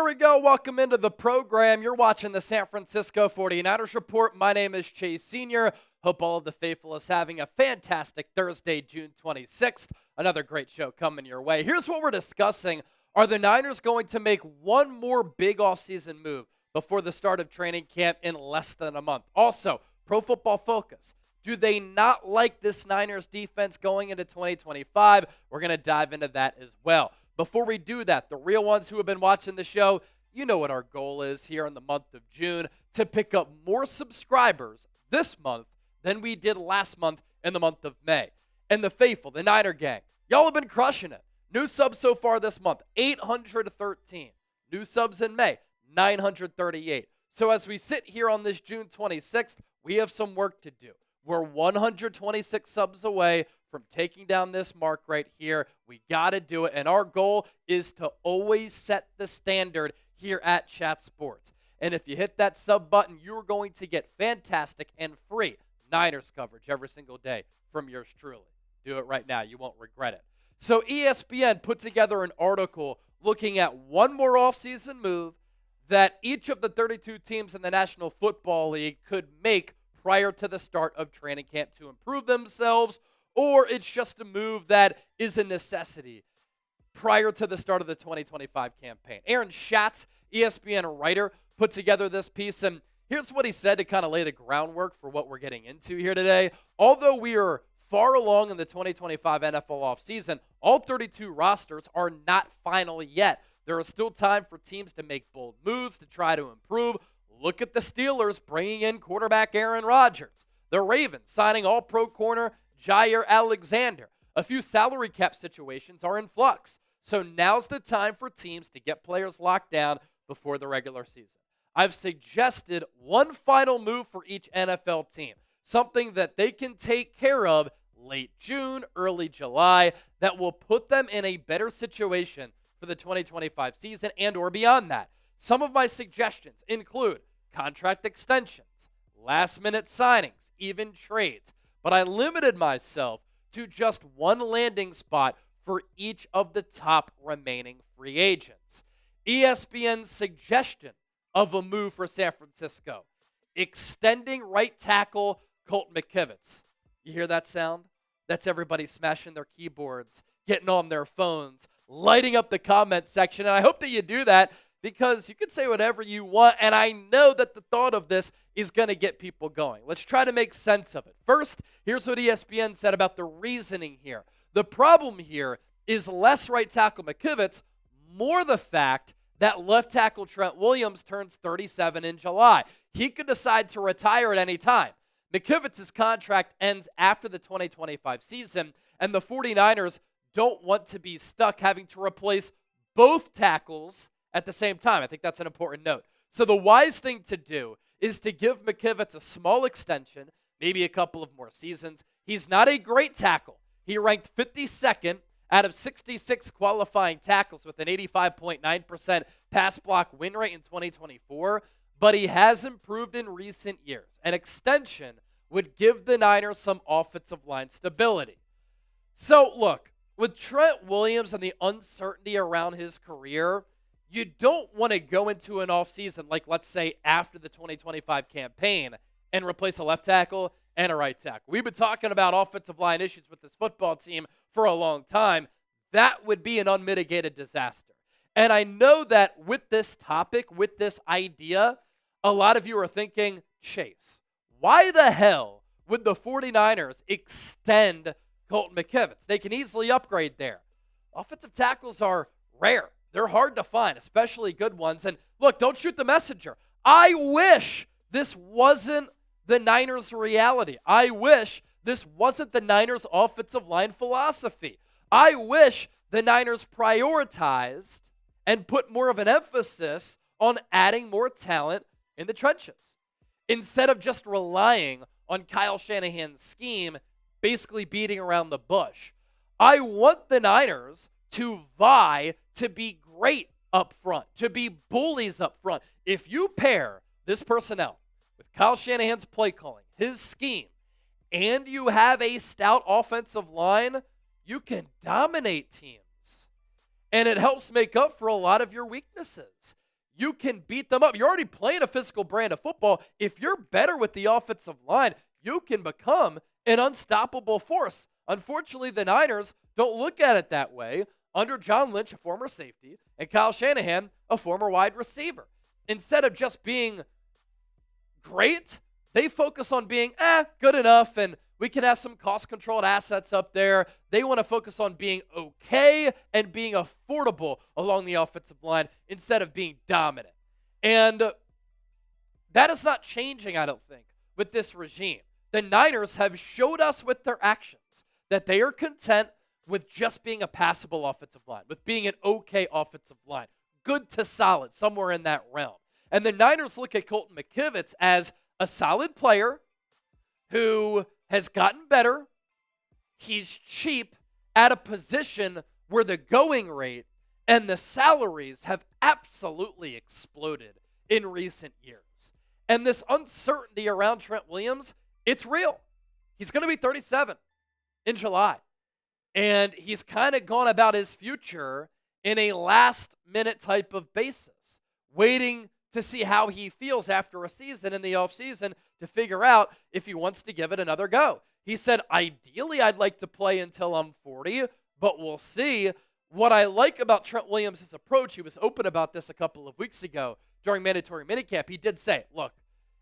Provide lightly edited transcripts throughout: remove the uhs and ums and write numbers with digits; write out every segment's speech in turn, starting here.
we go. Welcome into the program. You're watching the San Francisco 49ers Report. My name is Chase Sr. Hope all of the faithful is having a fantastic Thursday, June 26th. Another great show coming your way. Here's what we're discussing. Are the Niners going to make one more big offseason move before the start of training camp in less than a month? Also, Pro Football Focus. Do they not like this Niners defense going into 2025? We're going to dive into that as well. Before we do that, the real ones who have been watching the show, you know what our goal is here in the month of June, to pick up more subscribers this month than we did last month in the month of May. And the faithful, the Niner gang, y'all have been crushing it. New subs so far this month, 813. New subs in May, 938. So as we sit here on this June 26th, we have some work to do. We're 126 subs away from taking down this mark right here. We got to do it. And our goal is to always set the standard here at Chat Sports. And if you hit that sub button, you're going to get fantastic and free Niners coverage every single day from yours truly. Do it right now. You won't regret it. So ESPN put together an article looking at one more offseason move that each of the 32 teams in the National Football League could make prior to the start of training camp to improve themselves, or it's just a move that is a necessity prior to the start of the 2025 campaign. Aaron Schatz, ESPN writer, put together this piece, and here's what he said to kind of lay the groundwork for what we're getting into here today. Although we are far along in the 2025 NFL offseason, all 32 rosters are not final yet. There is still time for teams to make bold moves to try to improve. Look at the Steelers bringing in quarterback Aaron Rodgers. The Ravens signing all-pro corner Jair Alexander. A few salary cap situations are in flux. So now's the time for teams to get players locked down before the regular season. I've suggested one final move for each NFL team, something that they can take care of late June, early July, that will put them in a better situation for the 2025 season and or beyond that. Some of my suggestions include contract extensions, last-minute signings, even trades. But I limited myself to just one landing spot for each of the top remaining free agents. ESPN's suggestion of a move for San Francisco, extending right tackle Colton McKivitz. You hear that sound? That's everybody smashing their keyboards, getting on their phones, lighting up the comment section. And I hope that you do that, because you can say whatever you want, and I know that the thought of this is going to get people going. Let's try to make sense of it. First, here's what ESPN said about the reasoning here. The problem here is less right tackle McKivitz, more the fact that left tackle Trent Williams turns 37 in July. He could decide to retire at any time. McKivitz's contract ends after the 2025 season, and the 49ers don't want to be stuck having to replace both tackles at the same time. I think that's an important note. So the wise thing to do is to give McKivitz a small extension, maybe a couple of more seasons. He's not a great tackle. He ranked 52nd out of 66 qualifying tackles with an 85.9% pass block win rate in 2024, but he has improved in recent years. An extension would give the Niners some offensive line stability. So look, with Trent Williams and the uncertainty around his career, you don't want to go into an offseason like, let's say, after the 2025 campaign and replace a left tackle and a right tackle. We've been talking about offensive line issues with this football team for a long time. That would be an unmitigated disaster. And I know that with this topic, with this idea, a lot of you are thinking, Chase, why the hell would the 49ers extend Colton McKivitz? They can easily upgrade there. Offensive tackles are rare. They're hard to find, especially good ones. And look, don't shoot the messenger. I wish this wasn't the Niners' reality. I wish this wasn't the Niners' offensive line philosophy. I wish the Niners prioritized and put more of an emphasis on adding more talent in the trenches instead of just relying on Kyle Shanahan's scheme, basically beating around the bush. I want the Niners to vie to be great up front, to be bullies up front. If you pair this personnel with Kyle Shanahan's play calling, his scheme, and you have a stout offensive line, you can dominate teams. And it helps make up for a lot of your weaknesses. you can beat them up. You're already playing a physical brand of football. If you're better with the offensive line, you can become an unstoppable force. Unfortunately, the Niners don't look at it that way under John Lynch, a former safety, and Kyle Shanahan, a former wide receiver. Instead of just being great, they focus on being good enough, and we can have some cost-controlled assets up there. They want to focus on being okay and being affordable along the offensive line instead of being dominant. And that is not changing, I don't think, with this regime. The Niners have showed us with their actions that they are content with just being a passable offensive line, with being an okay offensive line, good to solid, somewhere in that realm. And the Niners look at Colton McKivitz as a solid player who has gotten better. He's cheap at a position where the going rate and the salaries have absolutely exploded in recent years. And this uncertainty around Trent Williams, it's real. He's going to be 37 in July. And he's kind of gone about his future in a last-minute type of basis, waiting to see how he feels after a season in the offseason to figure out if he wants to give it another go. He said, ideally, I'd like to play until I'm 40, but we'll see. What I like about Trent Williams' approach, he was open about this a couple of weeks ago during mandatory minicamp. He did say, look,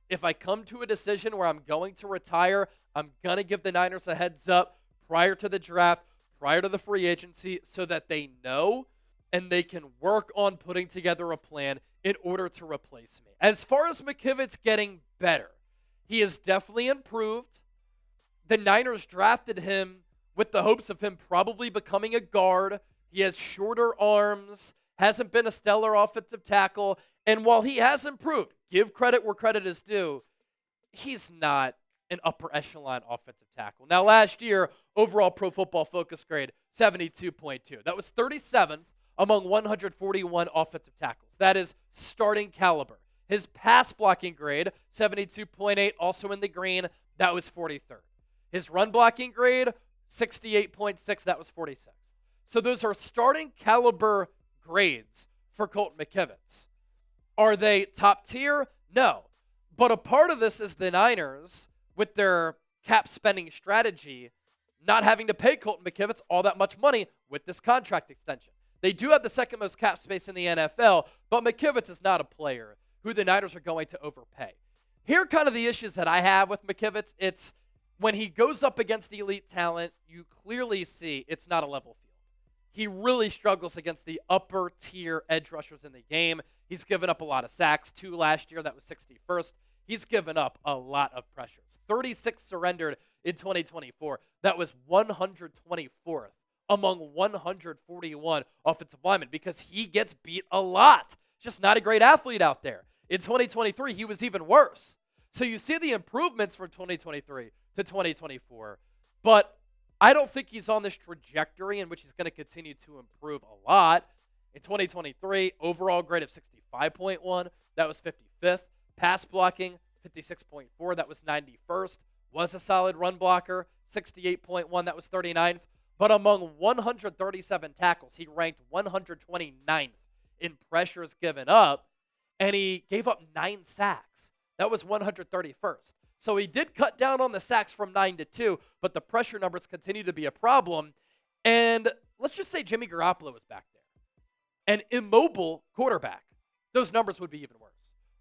if I come to a decision where I'm going to retire, I'm going to give the Niners a heads up prior to the draft, prior to the free agency, so that they know and they can work on putting together a plan in order to replace me. As far as McKivitz getting better, he has definitely improved. The Niners drafted him with the hopes of him probably becoming a guard. He has shorter arms, hasn't been a stellar offensive tackle, and while he has improved, give credit where credit is due, he's not an upper echelon offensive tackle. Now, last year, overall Pro Football Focus grade, 72.2. That was 37th among 141 offensive tackles. That is starting caliber. His pass blocking grade, 72.8, also in the green. That was 43rd. His run blocking grade, 68.6. That was 46th. So those are starting caliber grades for Colton McKivitz. Are they top tier? No. But a part of this is the Niners, with their cap spending strategy, not having to pay Colton McKivitz all that much money with this contract extension. They do have the second most cap space in the NFL, but McKivitz is not a player who the Niners are going to overpay. Here are kind of the issues that I have with McKivitz. It's when he goes up against elite talent, you clearly see it's not a level field. He really struggles against the upper tier edge rushers in the game. He's given up a lot of sacks, 2 last year. That was 61st. He's given up a lot of pressures. 36 surrendered in 2024. That was 124th among 141 offensive linemen because he gets beat a lot. Just not a great athlete out there. In 2023, he was even worse. So you see the improvements from 2023 to 2024, but I don't think he's on this trajectory in which he's going to continue to improve a lot. In 2023, overall grade of 65.1, that was 55th. Pass blocking, 56.4, that was 91st. Was a solid run blocker, 68.1, that was 39th. But among 137 tackles, he ranked 129th in pressures given up, and he gave up 9 sacks. That was 131st. So he did cut down on the sacks from 9 to 2, but the pressure numbers continue to be a problem. And let's just say Jimmy Garoppolo was back there. An immobile quarterback. Those numbers would be even worse.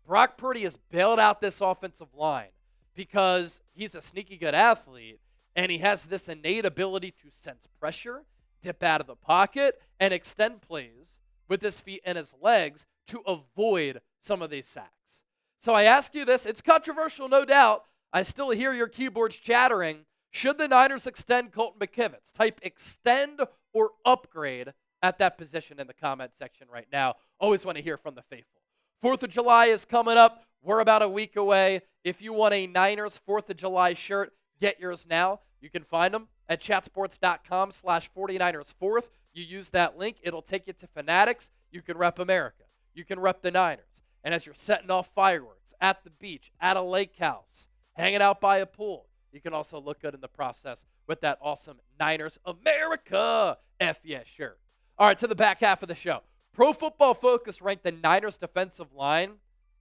Brock Purdy has bailed out this offensive line because he's a sneaky good athlete, and he has this innate ability to sense pressure, dip out of the pocket, and extend plays with his feet and his legs to avoid some of these sacks. So I ask you this. It's controversial, no doubt. I still hear your keyboards chattering. Should the Niners extend Colton McKivitz? Type extend or upgrade at that position in the comment section right now. Always want to hear from the faithful. 4th of July is coming up. We're about a week away. If you want a Niners 4th of July shirt, get yours now. You can find them at chatsports.com/49ers4th. You use that link. It'll take you to Fanatics. You can rep America. You can rep the Niners. And as you're setting off fireworks at the beach, at a lake house, hanging out by a pool, you can also look good in the process with that awesome Niners America F yeah shirt. All right, to the back half of the show. Pro Football Focus ranked the Niners defensive line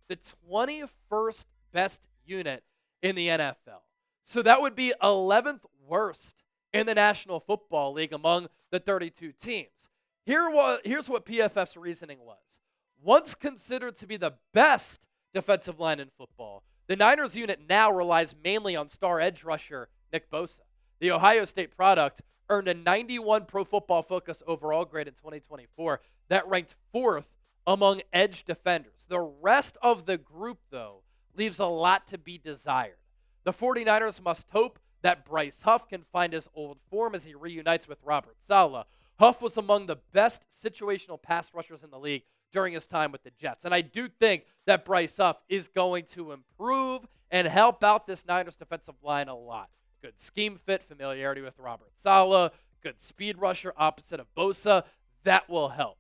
the 21st best unit in the NFL. So that would be 11th worst in the National Football League among the 32 teams. Here's what PFF's reasoning was. Once considered to be the best defensive line in football, the Niners unit now relies mainly on star edge rusher Nick Bosa. The Ohio State product earned a 91 Pro Football Focus overall grade in 2024 that ranked 4th among edge defenders. The rest of the group, though, leaves a lot to be desired. The 49ers must hope that Bryce Huff can find his old form as he reunites with Robert Saleh. Huff was among the best situational pass rushers in the league during his time with the Jets. And I do think that Bryce Huff is going to improve and help out this Niners defensive line a lot. Good scheme fit, familiarity with Robert Saleh, good speed rusher opposite of Bosa. That will help.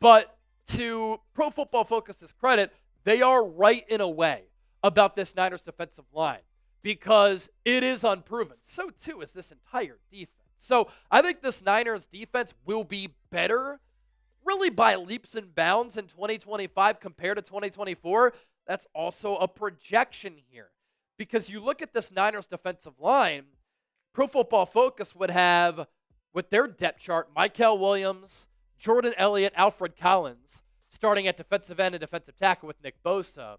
But to Pro Football Focus's credit, they are right in a way about this Niners defensive line because it is unproven. So too is this entire defense. So I think this Niners defense will be better really by leaps and bounds in 2025 compared to 2024. That's also a projection here because you look at this Niners defensive line, Pro Football Focus would have, with their depth chart, Michael Williams, Jordan Elliott, Alfred Collins, starting at defensive end and defensive tackle with Nick Bosa,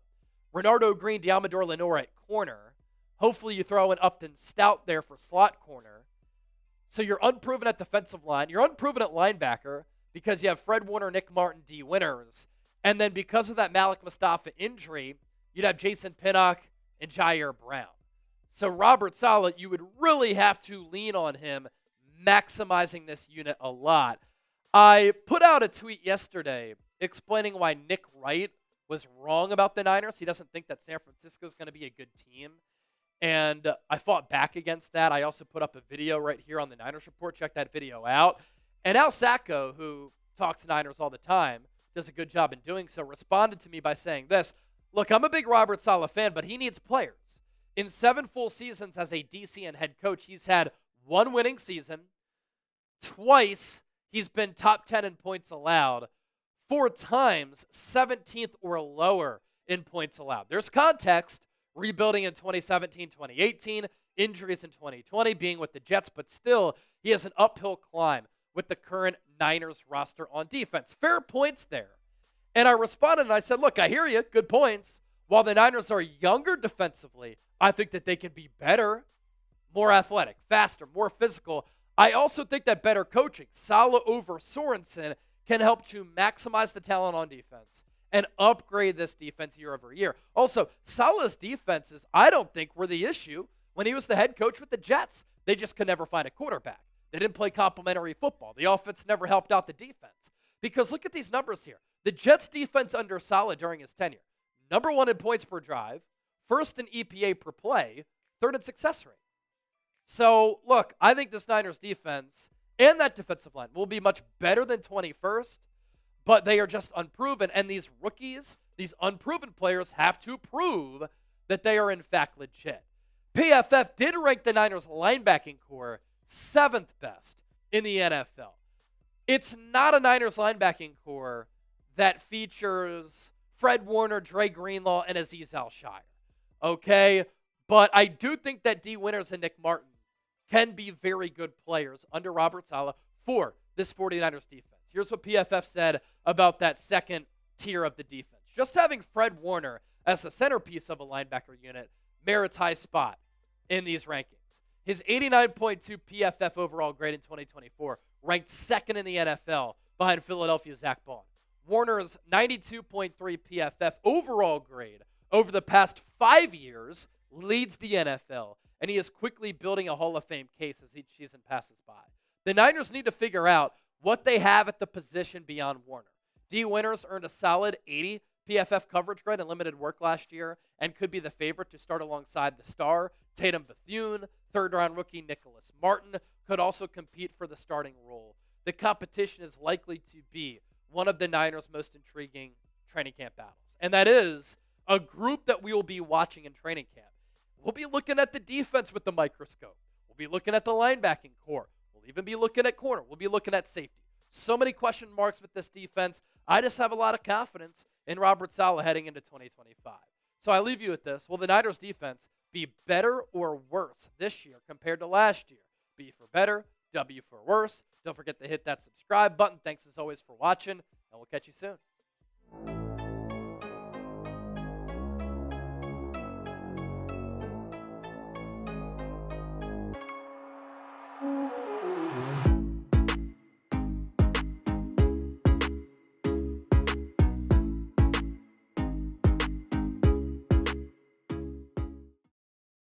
Renardo Green, Diamador Lenore at corner. Hopefully you throw in Upton Stout there for slot corner. So you're unproven at defensive line. You're unproven at linebacker because you have Fred Warner, Nick Martin, D. Winters. And then because of that Malik Mustafa injury, you'd have Jason Pinnock and Jair Brown. So Robert Saleh, you would really have to lean on him, maximizing this unit a lot. I put out a tweet yesterday explaining why Nick Wright was wrong about the Niners. He doesn't think that San Francisco is going to be a good team. And I fought back against that. I also put up a video right here on the Niners Report. Check that video out. And Al Sacco, who talks Niners all the time, does a good job in doing so, responded to me by saying this. Look, I'm a big Robert Saleh fan, but he needs players. In 7 full seasons as a DC and head coach, he's had 1 winning season. Twice, he's been top 10 in points allowed. 4 times, 17th or lower in points allowed. There's context. Rebuilding in 2017, 2018, injuries in 2020, being with the Jets, but still, he has an uphill climb with the current Niners roster on defense. Fair points there. And I responded and I said, look, I hear you, good points. While the Niners are younger defensively, I think that they can be better, more athletic, faster, more physical. I also think that better coaching, Saleh over Sorensen, can help to maximize the talent on defense and upgrade this defense year over year. Also, Saleh's defenses, I don't think, were the issue when he was the head coach with the Jets. They just could never find a quarterback. They didn't play complementary football. The offense never helped out the defense. Because look at these numbers here. The Jets' defense under Saleh during his tenure, number 1 in points per drive, 1st in EPA per play, 3rd in success rate. So, look, I think this Niners defense and that defensive line will be much better than 21st, but they are just unproven. And these rookies, these unproven players have to prove that they are in fact legit. PFF did rank the Niners linebacking core 7th best in the NFL. It's not a Niners linebacking core that features Fred Warner, Dre Greenlaw, and Azeez Al-Shire. Okay? But I do think that D. Winters and Nick Martin can be very good players under Robert Saleh for this 49ers defense. Here's what PFF said about that second tier of the defense. Just having Fred Warner as the centerpiece of a linebacker unit merits high spot in these rankings. His 89.2 PFF overall grade in 2024 ranked 2nd in the NFL behind Philadelphia's Zach Bond. Warner's 92.3 PFF overall grade over the past 5 years leads the NFL, and he is quickly building a Hall of Fame case as each season passes by. The Niners need to figure out what they have at the position beyond Warner. D. Winters earned a solid 80 PFF coverage grade in limited work last year and could be the favorite to start alongside the star. Tatum Bethune, 3rd-round rookie Nicholas Martin, could also compete for the starting role. The competition is likely to be one of the Niners' most intriguing training camp battles. And that is a group that we will be watching in training camp. We'll be looking at the defense with the microscope. We'll be looking at the linebacking core. We'll even be looking at corner. We'll be looking at safety. So many question marks with this defense. I just have a lot of confidence in Robert Saleh heading into 2025. So I leave you with this. Will the Niners defense be better or worse this year compared to last year? B for better, W for worse. Don't forget to hit that subscribe button. Thanks as always for watching, and we'll catch you soon.